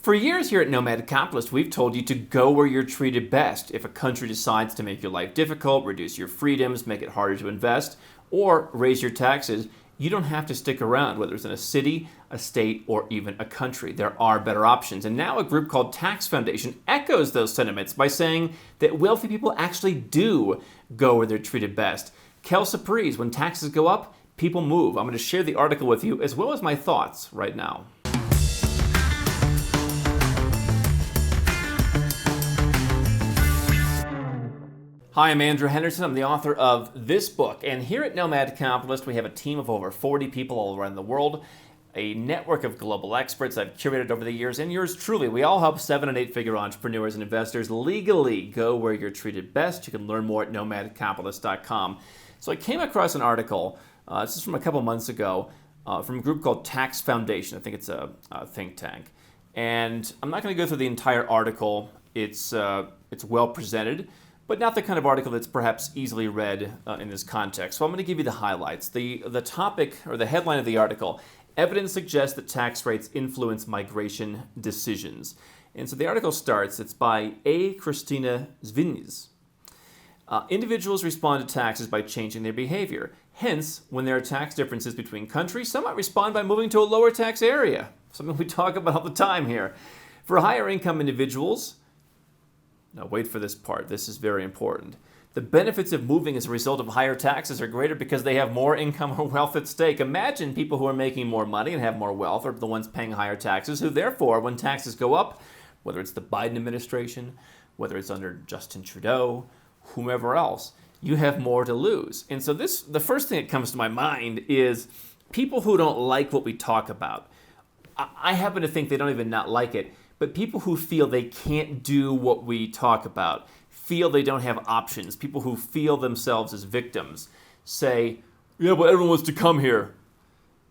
For years here at Nomad Capitalist, we've told you to go where you're treated best. If a country decides to make your life difficult, reduce your freedoms, make it harder to invest, or raise your taxes, you don't have to stick around, whether it's in a city, a state, or even a country. There are better options. And now a group called Tax Foundation echoes those sentiments by saying that wealthy people actually do go where they're treated best. Kel Surprise, when taxes go up, people move. I'm going to share the article with you as well as my thoughts right now. Hi, I'm Andrew Henderson. I'm the author of this book. And here at Nomad Capitalist, we have a team of over 40 people all around the world, a network of global experts I've curated over the years, and yours truly. We all help 7- and 8-figure entrepreneurs and investors legally go where you're treated best. You can learn more at nomadcapitalist.com. So I came across an article, this is from a couple months ago, from a group called Tax Foundation. I think it's a think tank. And I'm not going to go through the entire article. It's well presented, but not the kind of article that's perhaps easily read in this context. So I'm going to give you the highlights. The topic, or the headline of the article, evidence suggests that tax rates influence migration decisions. And so the article starts, it's by A. Christina Zviniz. Individuals respond to taxes by changing their behavior. Hence, when there are tax differences between countries, some might respond by moving to a lower tax area, something we talk about all the time here. For higher income individuals, now wait for this part, this is very important. The benefits of moving as a result of higher taxes are greater because they have more income or wealth at stake. Imagine people who are making more money and have more wealth are the ones paying higher taxes, who therefore, when taxes go up, whether it's the Biden administration, whether it's under Justin Trudeau, whomever else, you have more to lose. And so the first thing that comes to my mind is people who don't like what we talk about. I happen to think they don't even not like it, but people who feel they can't do what we talk about, feel they don't have options, people who feel themselves as victims, say, yeah, but everyone wants to come here.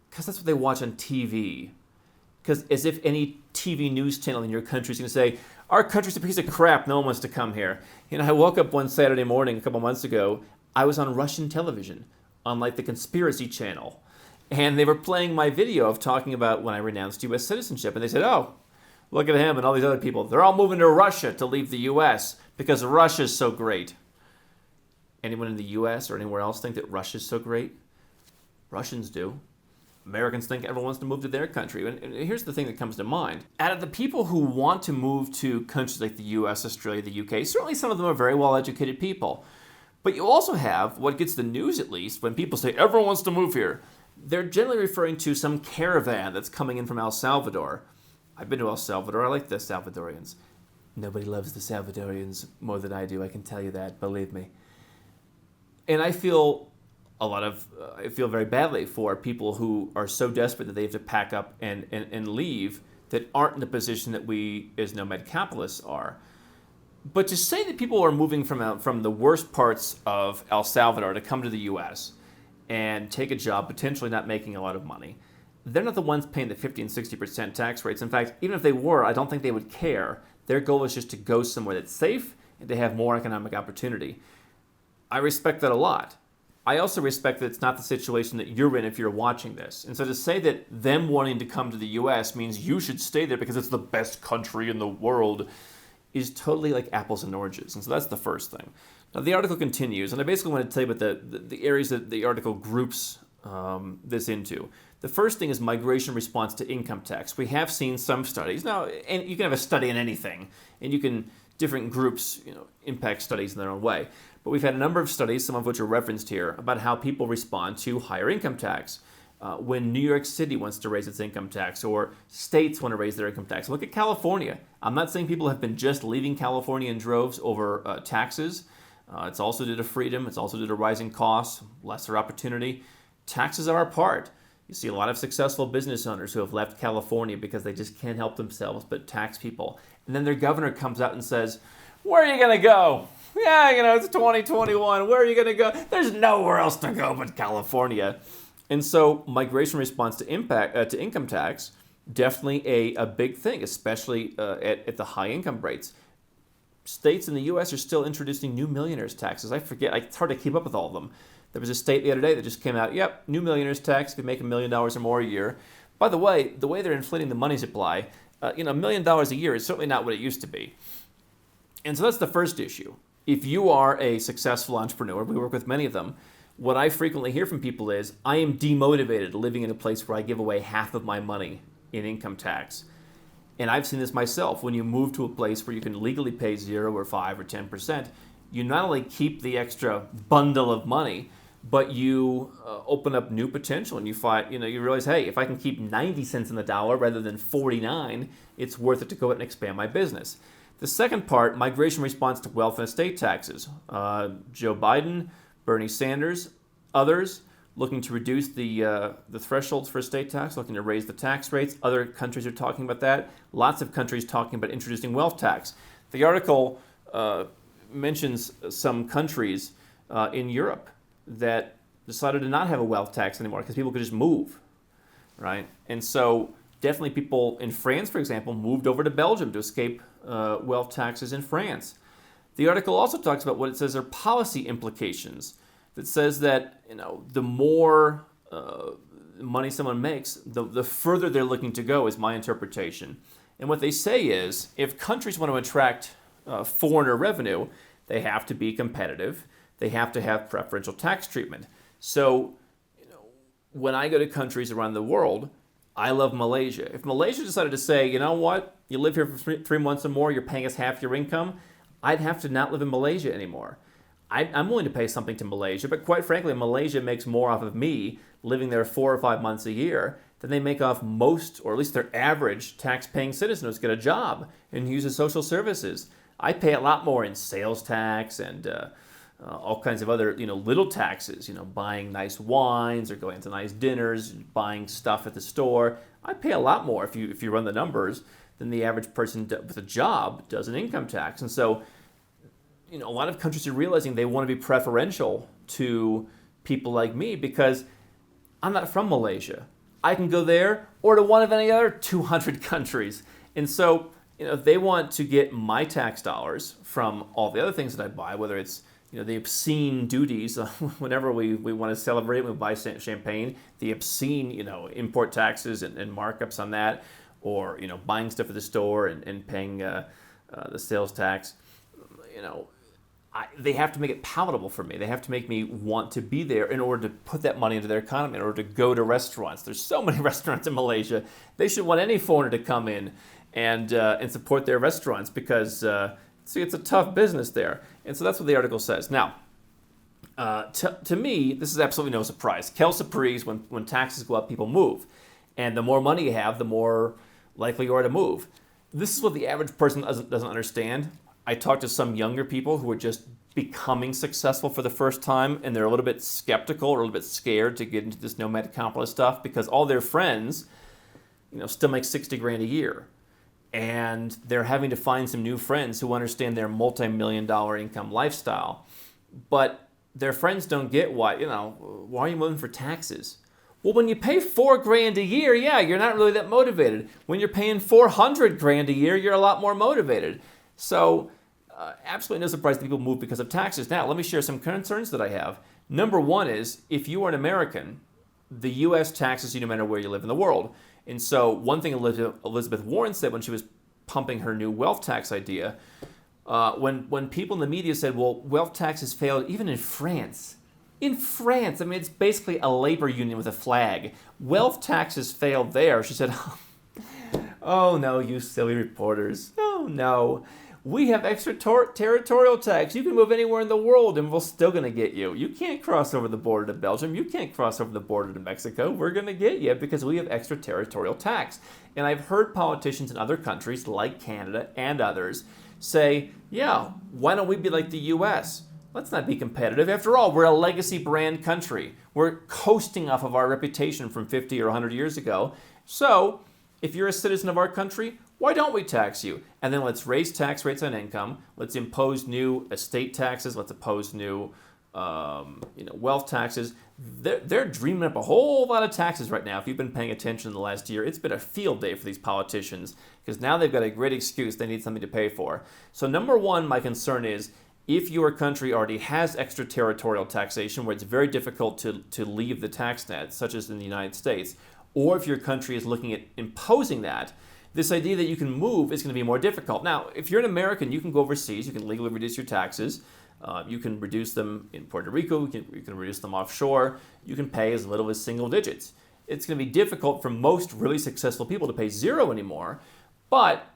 Because that's what they watch on TV. Because as if any TV news channel in your country is going to say, our country's a piece of crap, no one wants to come here. You know, I woke up one Saturday morning a couple months ago, I was on Russian television, on like the Conspiracy Channel. And they were playing my video of talking about when I renounced U.S. citizenship. And they said, oh, look at him and all these other people. They're all moving to Russia to leave the U.S. because Russia's so great. Anyone in the U.S. or anywhere else think that Russia's so great? Russians do. Americans think everyone wants to move to their country. And here's the thing that comes to mind. Out of the people who want to move to countries like the U.S., Australia, the U.K., certainly some of them are very well-educated people. But you also have, what gets the news at least, when people say everyone wants to move here, they're generally referring to some caravan that's coming in from El Salvador. I've been to El Salvador. I like the Salvadorians. Nobody loves the Salvadorians more than I do. I can tell you that. Believe me. And I feel very badly for people who are so desperate that they have to pack up and leave that aren't in the position that we as nomad capitalists are. But to say that people are moving from the worst parts of El Salvador to come to the U.S. and take a job, potentially not making a lot of money, they're not the ones paying the 50 and 60% tax rates. In fact, even if they were, I don't think they would care. Their goal is just to go somewhere that's safe and to have more economic opportunity. I respect that a lot. I also respect that it's not the situation that you're in if you're watching this. And so to say that them wanting to come to the U.S. means you should stay there because it's the best country in the world is totally like apples and oranges. And so that's the first thing. Now the article continues, and I basically want to tell you about the areas that the article groups this into. The first thing is migration response to income tax. We have seen some studies. Now, and you can have a study in anything, and different groups, impact studies in their own way. But we've had a number of studies, some of which are referenced here, about how people respond to higher income tax. When New York City wants to raise its income tax, or states want to raise their income tax. Look at California. I'm not saying people have been just leaving California in droves over taxes. It's also due to freedom. It's also due to rising costs, lesser opportunity. Taxes are a part. You see a lot of successful business owners who have left California because they just can't help themselves but tax people. And then their governor comes out and says, where are you going to go? Yeah, it's 2021. Where are you going to go? There's nowhere else to go but California. And so migration response to income tax, definitely a big thing, especially at the high income rates. States in the U.S. are still introducing new millionaires taxes. I forget, it's hard to keep up with all of them. There was a state the other day that just came out, new millionaires tax, if you make $1 million or more a year. By the way they're inflating the money supply, $1 million a year is certainly not what it used to be. And so that's the first issue. If you are a successful entrepreneur, we work with many of them, what I frequently hear from people is, I am demotivated living in a place where I give away half of my money in income tax. And I've seen this myself. When you move to a place where you can legally pay 0 or 5 or 10%, you not only keep the extra bundle of money, but you open up new potential, and you realize, hey, if I can keep 90 cents on the dollar rather than 49, it's worth it to go out and expand my business. The second part, migration response to wealth and estate taxes. Joe Biden, Bernie Sanders, others looking to reduce the thresholds for estate tax, looking to raise the tax rates. Other countries are talking about that. Lots of countries talking about introducing wealth tax. The article mentions some countries in Europe that decided to not have a wealth tax anymore because people could just move, right? And so definitely people in France, for example, moved over to Belgium to escape wealth taxes in France. The article also talks about what it says are policy implications. That says that the more money someone makes, the further they're looking to go, is my interpretation. And what they say is, if countries want to attract foreigner revenue, they have to be competitive. They have to have preferential tax treatment. So, when I go to countries around the world, I love Malaysia. If Malaysia decided to say, you know what, you live here for 3 months or more, you're paying us half your income, I'd have to not live in Malaysia anymore. I'm willing to pay something to Malaysia, but quite frankly, Malaysia makes more off of me living there 4 or 5 months a year than they make off most, or at least their average tax-paying citizen who's got a job and uses social services. I pay a lot more in sales tax and all kinds of other, little taxes, buying nice wines or going to nice dinners, buying stuff at the store. I pay a lot more if you run the numbers than the average person with a job does in income tax. And so, a lot of countries are realizing they want to be preferential to people like me because I'm not from Malaysia. I can go there or to one of any other 200 countries. And so, they want to get my tax dollars from all the other things that I buy, whether it's the obscene duties whenever we want to celebrate, we buy champagne, the obscene, import taxes and markups on that, or, buying stuff at the store and paying the sales tax. They have to make it palatable for me. They have to make me want to be there in order to put that money into their economy, in order to go to restaurants. There's so many restaurants in Malaysia. They should want any foreigner to come in and support their restaurants because it's a tough business there. And so that's what the article says. Now, to me, this is absolutely no surprise. Quelle surprise, when taxes go up, people move. And the more money you have, the more likely you are to move. This is what the average person doesn't understand. I talked to some younger people who are just becoming successful for the first time, and they're a little bit skeptical or a little bit scared to get into this nomad capitalist stuff because all their friends, still make 60 grand a year. And they're having to find some new friends who understand their multi-million-dollar income lifestyle. But their friends don't get why are you moving for taxes? Well, when you pay 4 grand a year, yeah, you're not really that motivated. When you're paying 400 grand a year, you're a lot more motivated. So, absolutely no surprise that people move because of taxes. Now, let me share some concerns that I have. Number one is, if you are an American, the U.S. taxes you no matter where you live in the world. And so one thing Elizabeth Warren said when she was pumping her new wealth tax idea, when people in the media said, well, wealth taxes failed even in France. In France, it's basically a labor union with a flag. Wealth taxes failed there. She said, oh no, you silly reporters. Oh no. We have extraterritorial tax. You can move anywhere in the world and we're still going to get you. You can't cross over the border to Belgium. You can't cross over the border to Mexico. We're going to get you because we have extraterritorial tax. And I've heard politicians in other countries like Canada and others say, yeah, why don't we be like the U.S.? Let's not be competitive. After all, we're a legacy brand country. We're coasting off of our reputation from 50 or 100 years ago. So if you're a citizen of our country, why don't we tax you? And then let's raise tax rates on income. Let's impose new estate taxes. Let's impose new wealth taxes. They're dreaming up a whole lot of taxes right now. If you've been paying attention in the last year, it's been a field day for these politicians because now they've got a great excuse. They need something to pay for. So number one, my concern is if your country already has extraterritorial taxation where it's very difficult to leave the tax net, such as in the United States, or if your country is looking at imposing that, this idea that you can move is going to be more difficult. Now, if you're an American, you can go overseas, you can legally reduce your taxes. You can reduce them in Puerto Rico, you can reduce them offshore. You can pay as little as single digits. It's going to be difficult for most really successful people to pay zero anymore, but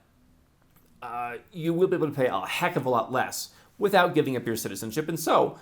you will be able to pay a heck of a lot less without giving up your citizenship. And so,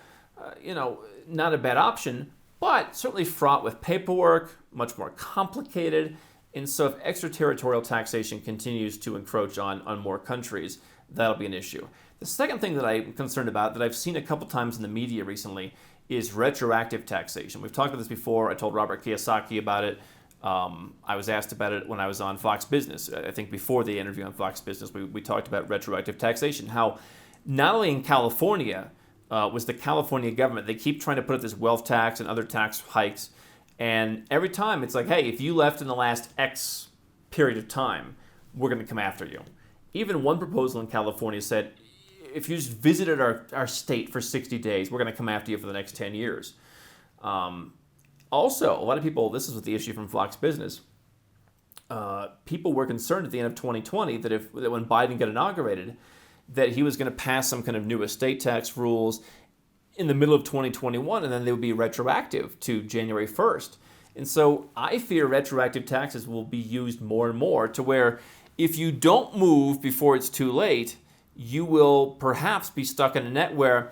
not a bad option, but certainly fraught with paperwork, much more complicated. And so if extraterritorial taxation continues to encroach on more countries, that'll be an issue. The second thing that I'm concerned about, that I've seen a couple times in the media recently, is retroactive taxation. We've talked about this before. I told Robert Kiyosaki about it. I was asked about it when I was on Fox Business. I think before the interview on Fox Business, we talked about retroactive taxation, how not only in California was the California government, they keep trying to put up this wealth tax and other tax hikes, and every time it's like, hey, if you left in the last X period of time, we're going to come after you. Even one proposal in California said, if you just visited our state for 60 days, we're going to come after you for the next 10 years. Also, a lot of people, this is what the issue from Fox Business, people were concerned at the end of 2020 that when Biden got inaugurated, that he was going to pass some kind of new estate tax rules in the middle of 2021, and then they would be retroactive to January 1st. And so I fear retroactive taxes will be used more and more to where if you don't move before it's too late, you will perhaps be stuck in a net where,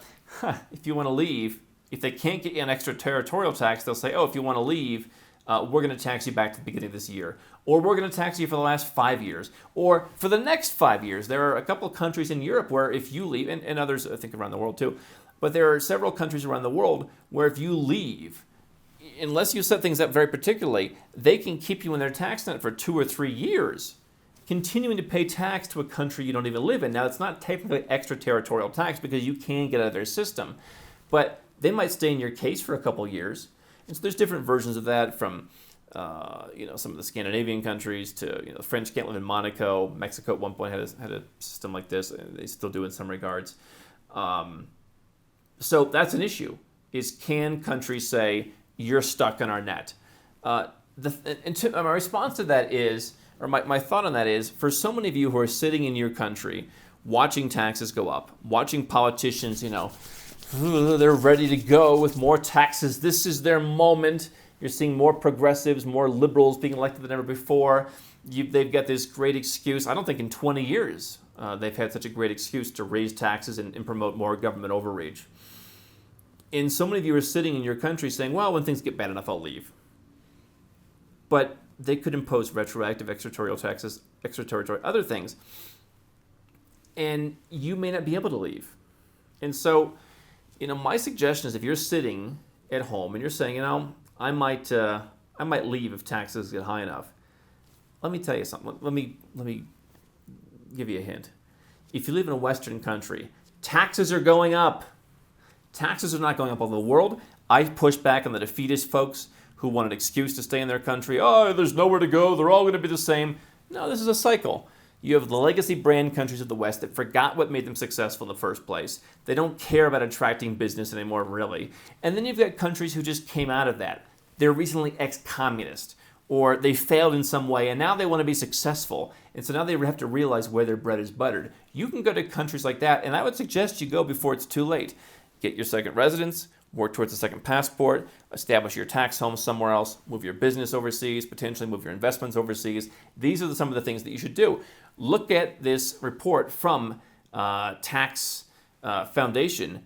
if you want to leave, if they can't get you an extraterritorial tax, they'll say, oh, if you want to leave, we're going to tax you back to the beginning of this year. Or we're going to tax you for the last 5 years. Or for the next 5 years. There are a couple of countries in Europe where if you leave, and others I think around the world too, but there are several countries around the world where if you leave, unless you set things up very particularly, they can keep you in their tax net for 2 or 3 years, continuing to pay tax to a country you don't even live in. Now, it's not technically extraterritorial tax because you can get out of their system, but they might stay in your case for a couple of years. And so there's different versions of that from some of the Scandinavian countries to, the French can't live in Monaco. Mexico at one point had a system like this. They still do in some regards. So that's an issue, is can countries say, you're stuck in our net? My response to that is, or my thought on that is, for so many of you who are sitting in your country, watching taxes go up, watching politicians, they're ready to go with more taxes. This is their moment. You're seeing more progressives, more liberals being elected than ever before. They've got this great excuse. I don't think in 20 years they've had such a great excuse to raise taxes and promote more government overreach. And so many of you are sitting in your country saying, well, when things get bad enough, I'll leave. But they could impose retroactive extraterritorial taxes, other things, and you may not be able to leave. And so, my suggestion is if you're sitting at home and you're saying, I might leave if taxes get high enough. Let me tell you something. Let me give you a hint. If you live in a Western country, taxes are going up. Taxes are not going up all over the world. I push back on the defeatist folks who want an excuse to stay in their country. Oh, there's nowhere to go. They're all going to be the same. No, this is a cycle. You have the legacy brand countries of the West that forgot what made them successful in the first place. They don't care about attracting business anymore, really. And then you've got countries who just came out of that. They're recently ex-communist, or they failed in some way, and now they want to be successful. And so now they have to realize where their bread is buttered. You can go to countries like that, and I would suggest you go before it's too late. Get your second residence, work towards a second passport, establish your tax home somewhere else, move your business overseas, potentially move your investments overseas. These are some of the things that you should do. Look at this report from Tax Foundation.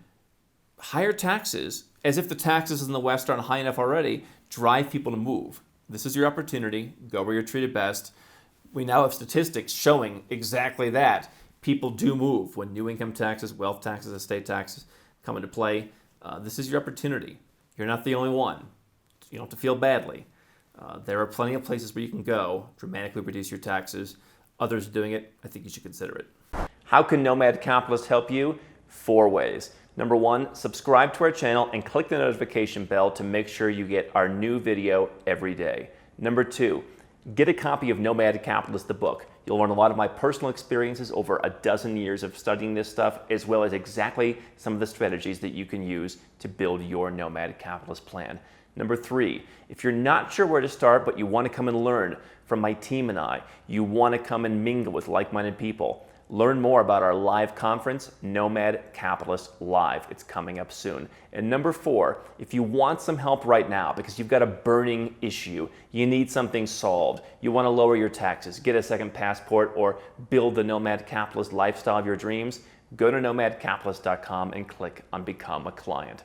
Higher taxes, as if the taxes in the West aren't high enough already, drive people to move. This is your opportunity. Go where you're treated best. We now have statistics showing exactly that. People do move when new income taxes, wealth taxes, estate taxes come into play. This is your opportunity. You're not the only one. You don't have to feel badly. There are plenty of places where you can go, dramatically reduce your taxes. Others are doing it. I think you should consider it. How can Nomad Capitalist help you? 4 ways. Number 1, subscribe to our channel and click the notification bell to make sure you get our new video every day. Number 2, get a copy of Nomad Capitalist, the book. You'll learn a lot of my personal experiences over a dozen years of studying this stuff, as well as exactly some of the strategies that you can use to build your Nomad Capitalist plan. Number 3, if you're not sure where to start, but you want to come and learn from my team and I, you want to come and mingle with like-minded people, learn more about our live conference, Nomad Capitalist Live. It's coming up soon. And number 4, if you want some help right now because you've got a burning issue, you need something solved, you want to lower your taxes, get a second passport, or build the Nomad Capitalist lifestyle of your dreams, go to nomadcapitalist.com and click on Become a Client.